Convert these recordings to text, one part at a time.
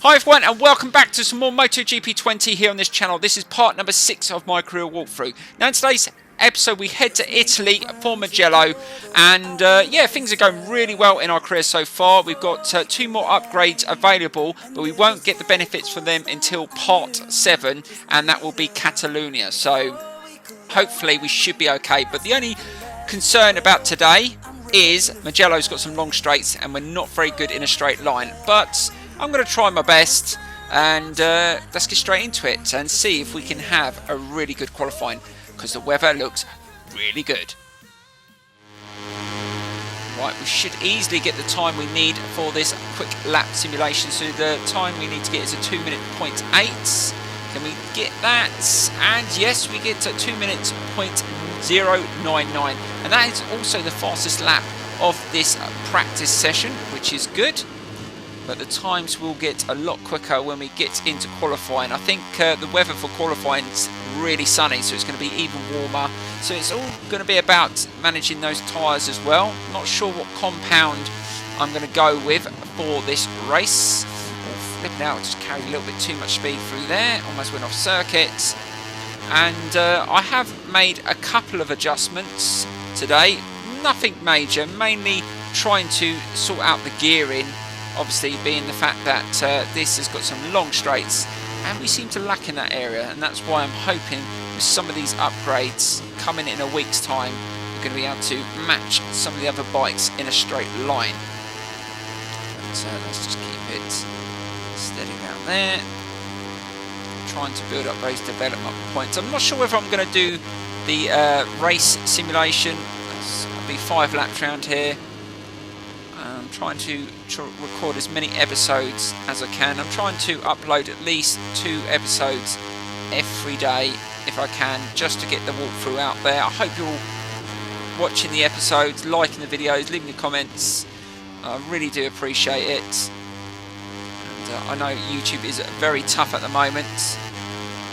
Hi everyone and welcome back to some more MotoGP 20 here on this channel. This is part number 6 of my career walkthrough. Now in today's episode we head to Italy for Mugello and yeah, things are going really well in our career so far. We've got 2 more upgrades available, but we won't get the benefits from them until part 7, and that will be Catalonia. So hopefully we should be okay, but the only concern about today is Mugello's got some long straights and we're not very good in a straight line, but I'm going to try my best and let's get straight into it and see if we can have a really good qualifying, because the weather looks really good. Right, we should easily get the time we need for this quick lap simulation. So the time we need to get is a 2 minute 0.8. Can we get that? And yes, we get a 2 minutes 0.099, and that is also the fastest lap of this practice session, which is good. But the times will get a lot quicker when we get into qualifying. I think the weather for qualifying is really sunny, so it's going to be even warmer. So it's all going to be about managing those tyres as well. Not sure what compound I'm going to go with for this race. Flipping out, just carried a little bit too much speed through there. Almost went off circuit. And I have made a couple of adjustments today. Nothing major, mainly trying to sort out the gearing. Obviously being the fact that this has got some long straights and we seem to lack in that area, and that's why I'm hoping with some of these upgrades coming in a week's time we're going to be able to match some of the other bikes in a straight line. But let's just keep it steady down there, trying to build up those development points. I'm not sure whether I'm going to do the race simulation. It'll be 5 laps around here. I'm trying to record as many episodes as I can. I'm trying to upload at least 2 episodes every day if I can, just to get the walkthrough out there. I hope you're all watching the episodes, liking the videos, leaving your comments. I really do appreciate it. And I know YouTube is very tough at the moment.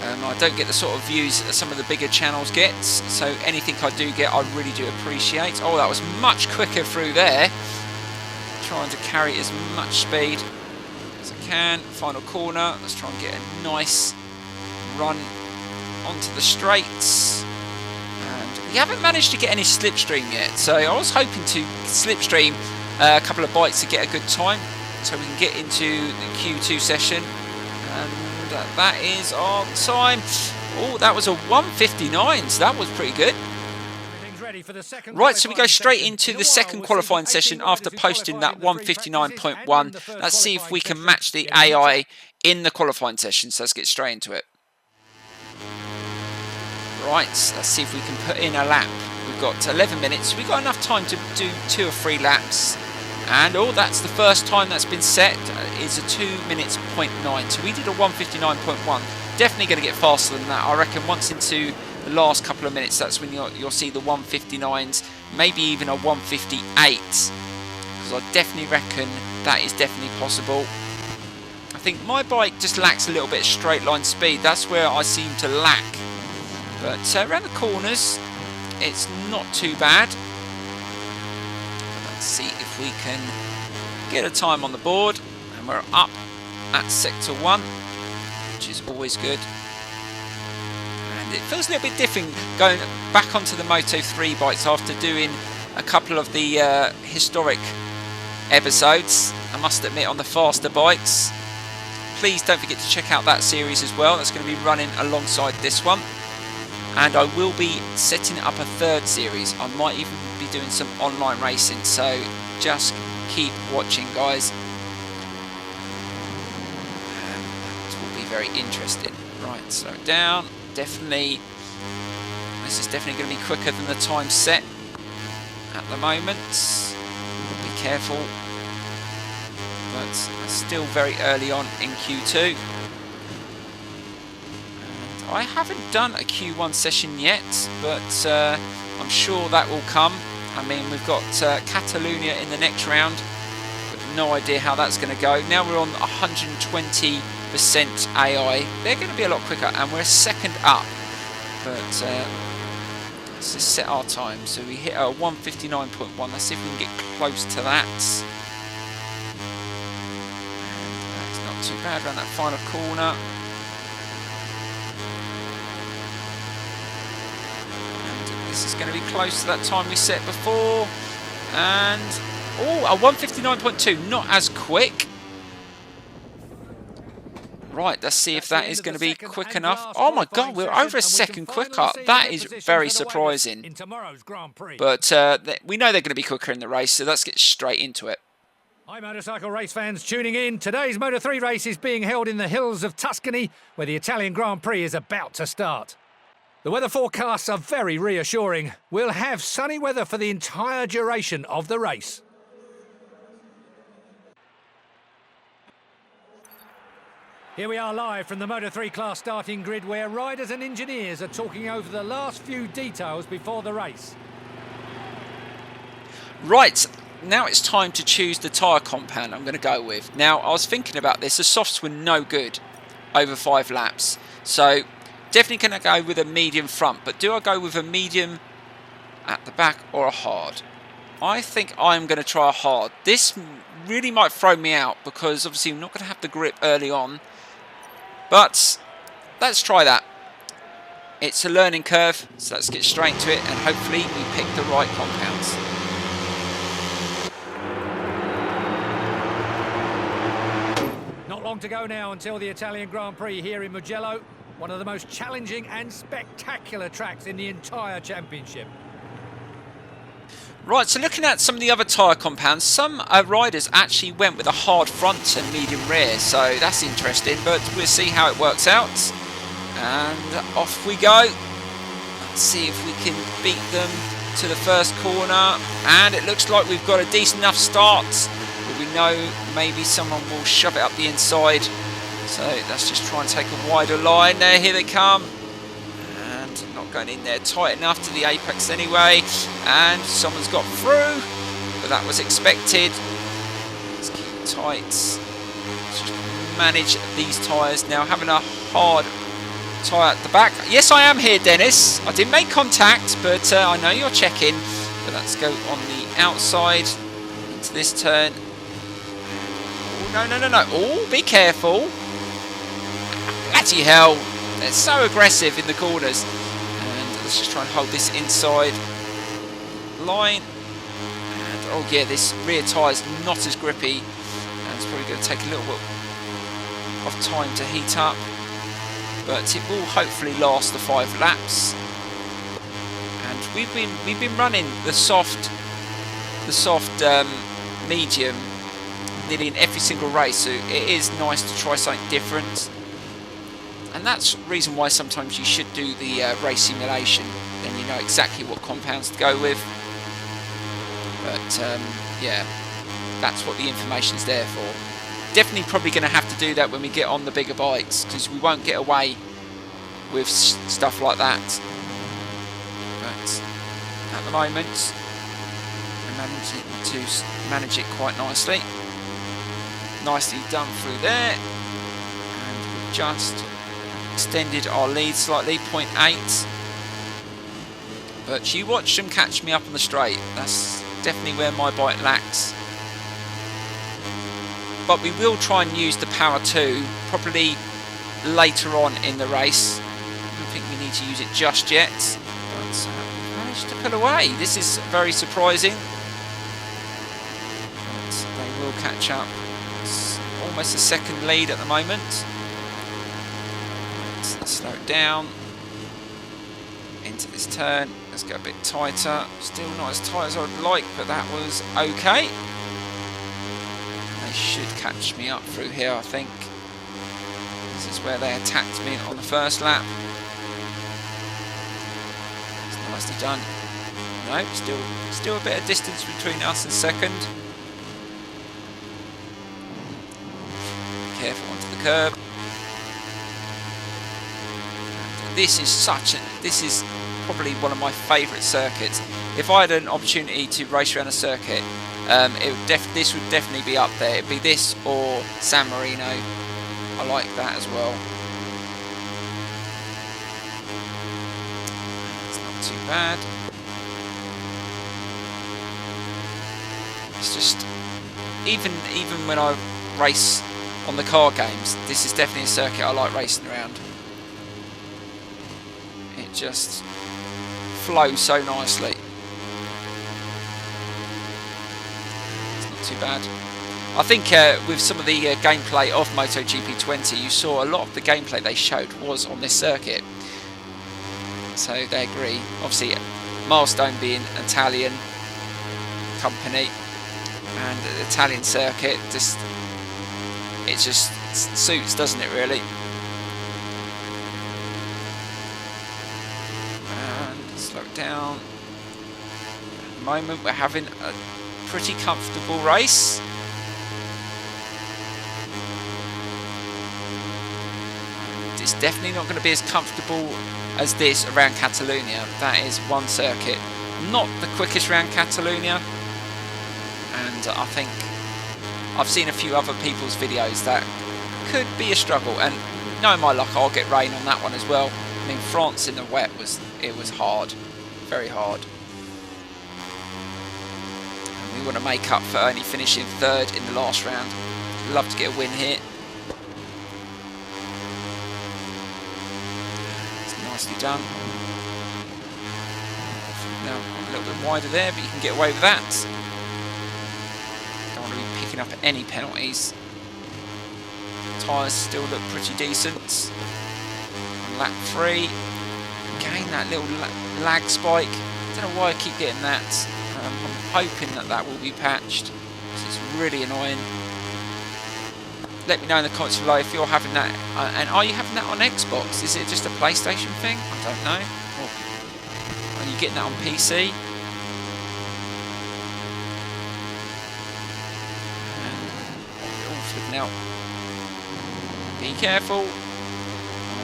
I don't get the sort of views that some of the bigger channels get, so anything I do get I really do appreciate. Oh, that was much quicker through there. Trying to carry as much speed as I can. Final corner, let's try and get a nice run onto the straights. And we haven't managed to get any slipstream yet, so I was hoping to slipstream a couple of bikes to get a good time so we can get into the Q2 session. And that is our time. Oh, that was a 1:59, so that was pretty good. Right, so we go straight into the second qualifying session after posting that 1:59.1. Let's see if we can match the AI in the qualifying session, so let's get straight into it. Right, let's see if we can put in a lap. We've got 11 minutes, we've got enough time to do 2 or 3 laps. And oh, that's the first time that's been set. It's a 2 minutes 0.9, so we did a 1:59.1. Definitely going to get faster than that. I reckon once into the last couple of minutes, that's when you'll see the 1:59s, maybe even a 1:58, because I definitely reckon that is definitely possible. I think my bike just lacks a little bit of straight line speed. That's where I seem to lack. But around the corners, it's not too bad. Let's see if we can get a time on the board, and we're up at sector 1, which is always good. It feels a little bit different going back onto the Moto3 bikes after doing a couple of the historic episodes, I must admit, on the faster bikes. Please don't forget to check out that series as well. That's going to be running alongside this one. And I will be setting up a 3rd series. I might even be doing some online racing, so just keep watching, guys. It will be very interesting. Right, slow down. Definitely, this is definitely going to be quicker than the time set at the moment. Be careful, but still very early on in Q2. And I haven't done a Q1 session yet, but I'm sure that will come. I mean, we've got Catalonia in the next round, but no idea how that's going to go. Now we're on 120% AI. They're going to be a lot quicker, and we're a second up. But let's just set our time. So we hit a 1:59.1. Let's see if we can get close to that. And that's not Not too bad around that final corner. And this is going to be close to that time we set before. And, oh, a 1:59.2, not as quick. Right, let's see if that is going to be quick enough. Oh my God, we're over a second quicker. That is very surprising. But we know they're going to be quicker in the race, so let's get straight into it. Hi motorcycle race fans tuning in. Today's Moto3 race is being held in the hills of Tuscany, where the Italian Grand Prix is about to start. The weather forecasts are very reassuring. We'll have sunny weather for the entire duration of the race. Here we are live from the Moto3 class starting grid, where riders and engineers are talking over the last few details before the race. Right, now it's time to choose the tyre compound I'm going to go with. Now, I was thinking about this. The softs were no good over 5 laps. So, definitely going to go with a medium front. But do I go with a medium at the back or a hard? I think I'm going to try a hard. This really might throw me out because obviously I'm not going to have the grip early on. But let's try that. It's a learning curve, so let's get straight to it and hopefully we pick the right compounds. Not long to go now until the Italian Grand Prix here in Mugello, one of the most challenging and spectacular tracks in the entire championship. Right, so looking at some of the other tyre compounds, some riders actually went with a hard front and medium rear, so that's interesting, but we'll see how it works out. And off we go. Let's see if we can beat them to the first corner. And it looks like we've got a decent enough start, but we know maybe someone will shove it up the inside. So let's just try and take a wider line there. Here they come. Not going in there tight enough to the apex anyway, and someone's got through, but that was expected. Let's keep it tight. Let's just manage these tyres now. Having a hard tyre at the back. Yes, I am here, Dennis. I didn't make contact, but I know you're checking. But let's go on the outside into this turn. Oh, no. Oh, be careful. Bloody hell. They're so aggressive in the corners. Let's just try and hold this inside line. And oh yeah, this rear tyre is not as grippy. And it's probably going to take a little bit of time to heat up. But it will hopefully last the 5 laps. And we've been running the soft medium nearly in every single race. So it is nice to try something different. And that's the reason why sometimes you should do the race simulation. Then you know exactly what compounds to go with. But yeah, that's what the information's there for. Definitely probably going to have to do that when we get on the bigger bikes, because we won't get away with stuff like that. But at the moment, we're managing to manage it quite nicely. Nicely done through there. And we've just extended our lead slightly, 0.8. But you watch them catch me up on the straight. That's definitely where my bike lacks. But we will try and use the Power 2 probably later on in the race. I don't think we need to use it just yet. But we managed to pull away. This is very surprising. But they will catch up. It's almost a second lead at the moment. Let's slow it down into this turn. Let's go a bit tighter. Still not as tight as I'd like, but that was okay. They should catch me up through here, I think. This is where they attacked me on the first lap. It's nicely done. No, still a bit of distance between us and second. Careful onto the curb. This is probably one of my favourite circuits. If I had an opportunity to race around a circuit, this would definitely be up there. It'd be this or San Marino. I like that as well. It's not too bad. It's just even when I race on the car games, this is definitely a circuit I like racing around. It just flows so nicely. It's not too bad. I think with some of the gameplay of MotoGP 20, you saw a lot of the gameplay they showed was on this circuit. So they agree. Obviously, Milestone being an Italian company and the Italian circuit, it just suits, doesn't it, really? And slow it down. At the moment, we're having a pretty comfortable race. It's definitely not going to be as comfortable as this around Catalonia. That is one circuit, not the quickest around Catalonia, and I think I've seen a few other people's videos that could be a struggle, and knowing my luck, I'll get rain on that one as well. I mean, France in the wet was hard, very hard. And we want to make up for only finishing third in the last round. Love to get a win here. Nicely done. Now a little bit wider there, but you can get away with that. Don't want to be picking up any penalties. Tyres still look pretty decent. And lap 3, again that little lag spike. Don't know why I keep getting that. I'm hoping that will be patched, because it's really annoying. Let me know in the comments below if you're having that, and are you having that on Xbox? Is it just a PlayStation thing? I don't know. Or are you getting that on PC? All flipping out. Be careful.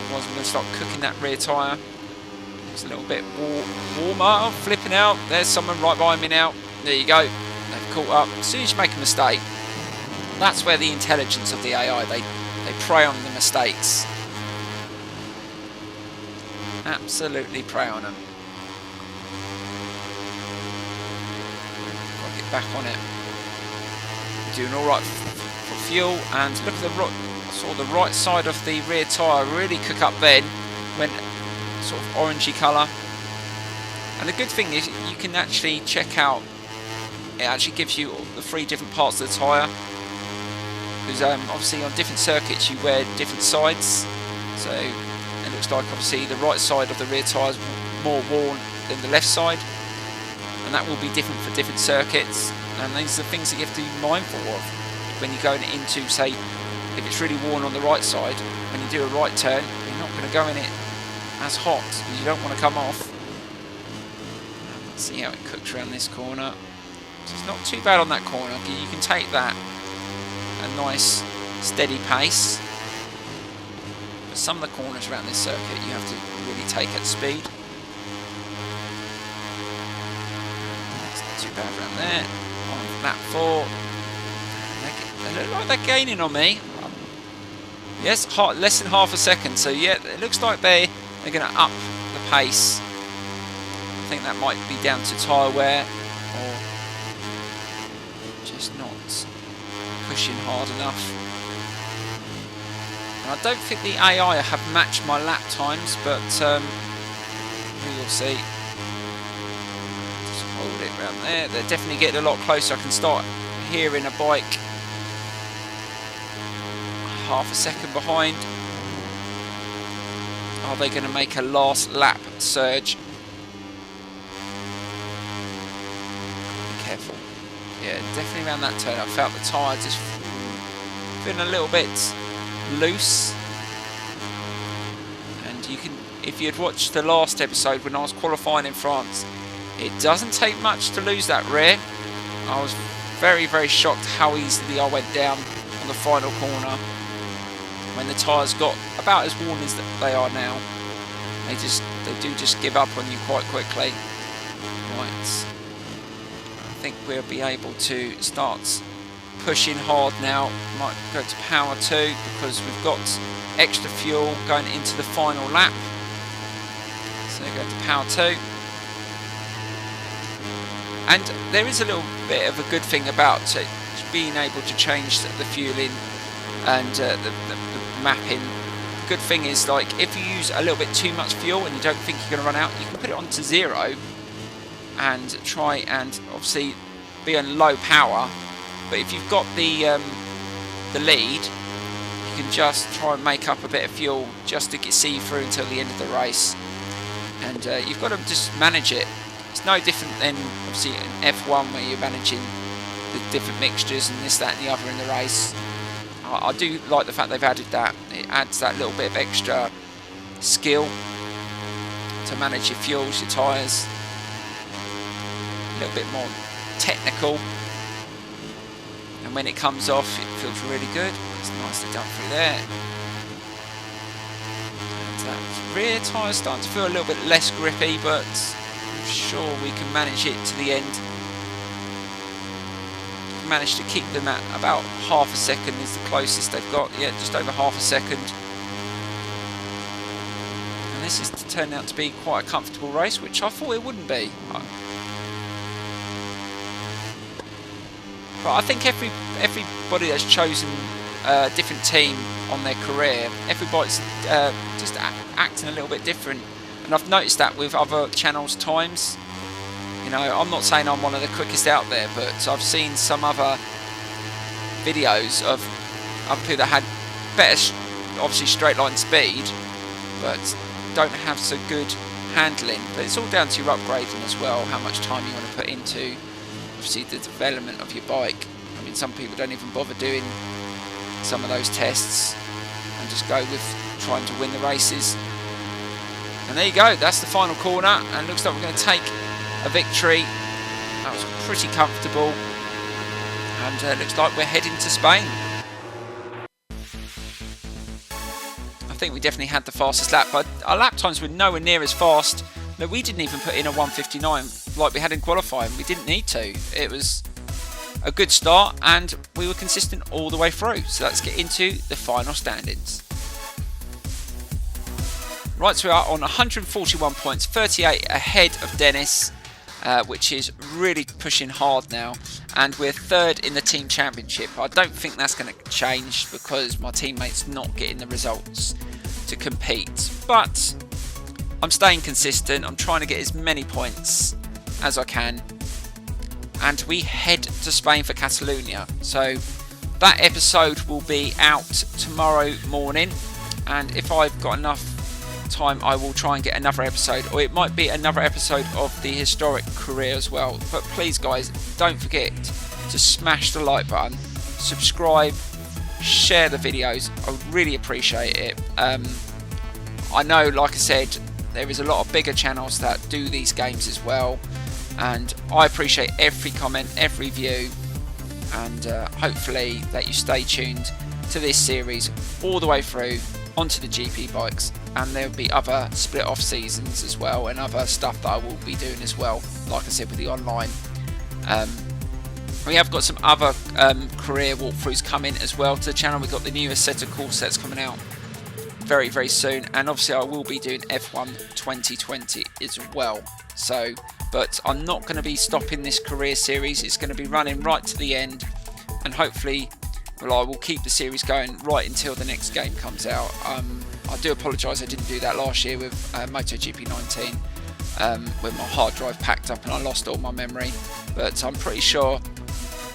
Otherwise I'm going to start cooking that rear tyre. It's a little bit warmer. Flipping out. There's someone right behind me now. There you go. They've caught up. As soon as you make a mistake, that's where the intelligence of the AI, they prey on the mistakes. Absolutely prey on them. Got to get back on it. We're doing all right for fuel, and look at the right side of the rear tyre really cook up then, went sort of orangey colour. And the good thing is you can actually check out. It actually gives you the 3 different parts of the tyre. Because obviously on different circuits you wear different sides, so it looks like obviously the right side of the rear tyre is more worn than the left side, and that will be different for different circuits. And these are things that you have to be mindful of when you're going into, say, if it's really worn on the right side, when you do a right turn, you're not going to go in it as hot because you don't want to come off. Let's see how it cooks around this corner. So it's not too bad on that corner. You can take that a nice steady pace, but some of the corners around this circuit you have to really take at speed. It's not too bad around there. On lap 4, they look like they're gaining on me. Yes, less than half a second, so yeah, it looks like they're going to up the pace. I think that might be down to tyre wear, or just not pushing hard enough. And I don't think the AI have matched my lap times, but we will see. Just hold it around there. They're definitely getting a lot closer. I can start hearing a bike half a second behind. Are they going to make a last lap surge? Be careful. Yeah, definitely around that turn I felt the tyre just feeling a little bit loose. And you can, if you'd watched the last episode when I was qualifying in France, it doesn't take much to lose that rear. I was very, very shocked how easily I went down on the final corner when the tyres got about as worn as they are now. They do just give up on you quite quickly. Right. I think we'll be able to start pushing hard now. Might go to power 2 because we've got extra fuel going into the final lap. So go to power 2. And there is a little bit of a good thing about being able to change the fueling and the mapping. The good thing is, like, if you use a little bit too much fuel and you don't think you're going to run out, you can put it onto 0 and try and obviously be on low power. But if you've got the lead, you can just try and make up a bit of fuel just to see you through until the end of the race. And you've got to just manage it. It's no different than obviously an F1 where you're managing the different mixtures and this, that and the other in the race. I do like the fact they've added that. It adds that little bit of extra skill to manage your fuels, your tyres. A little bit more technical. And when it comes off, it feels really good. It's nicely done through there. And that rear tyre starting to feel a little bit less grippy, but I'm sure we can manage it to the end. Managed to keep them at about half a second is the closest they've got. Yeah, just over half a second. And this is turned out to be quite a comfortable race, which I thought it wouldn't be. But I think everybody that's chosen a different team on their career, everybody's just acting a little bit different. And I've noticed that with other channels' times. You know, I'm not saying I'm one of the quickest out there, but I've seen some other videos of other people that had better, obviously, straight line speed, but don't have so good handling. But it's all down to your upgrading as well, how much time you want to put into, obviously, the development of your bike. I mean, some people don't even bother doing some of those tests and just go with trying to win the races. And there you go, that's the final corner, and it looks like we're going to take a victory. That was pretty comfortable, and looks like we're heading to Spain. I think we definitely had the fastest lap, but our lap times were nowhere near as fast. No, we didn't even put in a 1:59 like we had in qualifying. We didn't need to. It was a good start, and we were consistent all the way through. So let's get into the final standings. Right, so we are on 141 points, 38 ahead of Dennis, which is really pushing hard now, and we're third in the team championship. I don't think that's going to change because my teammates not getting the results to compete, but I'm staying consistent. I'm trying to get as many points as I can, and we head to Spain for Catalonia. So that episode will be out tomorrow morning, and if I've got enough time, I will try and get another episode, or it might be another episode of the historic career as well. But please guys, don't forget to smash the like button, subscribe, share the videos. I would really appreciate it. I know, like I said, there is a lot of bigger channels that do these games as well, and I appreciate every comment, every view, and hopefully that you stay tuned to this series all the way through onto the GP bikes, and there'll be other split off seasons as well, and other stuff that I will be doing as well, like I said, with the online. We have got some other career walkthroughs coming as well to the channel. We've got the newest set of course sets coming out very, very soon, and obviously I will be doing F1 2020 as well. So, but I'm not going to be stopping this career series. It's going to be running right to the end, and hopefully, well, I will keep the series going right until the next game comes out. I do apologise I didn't do that last year with MotoGP 19 when my hard drive packed up and I lost all my memory, but I'm pretty sure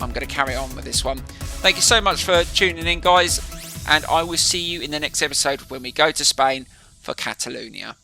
I'm going to carry on with this one. Thank you so much for tuning in, guys, and I will see you in the next episode when we go to Spain for Catalonia.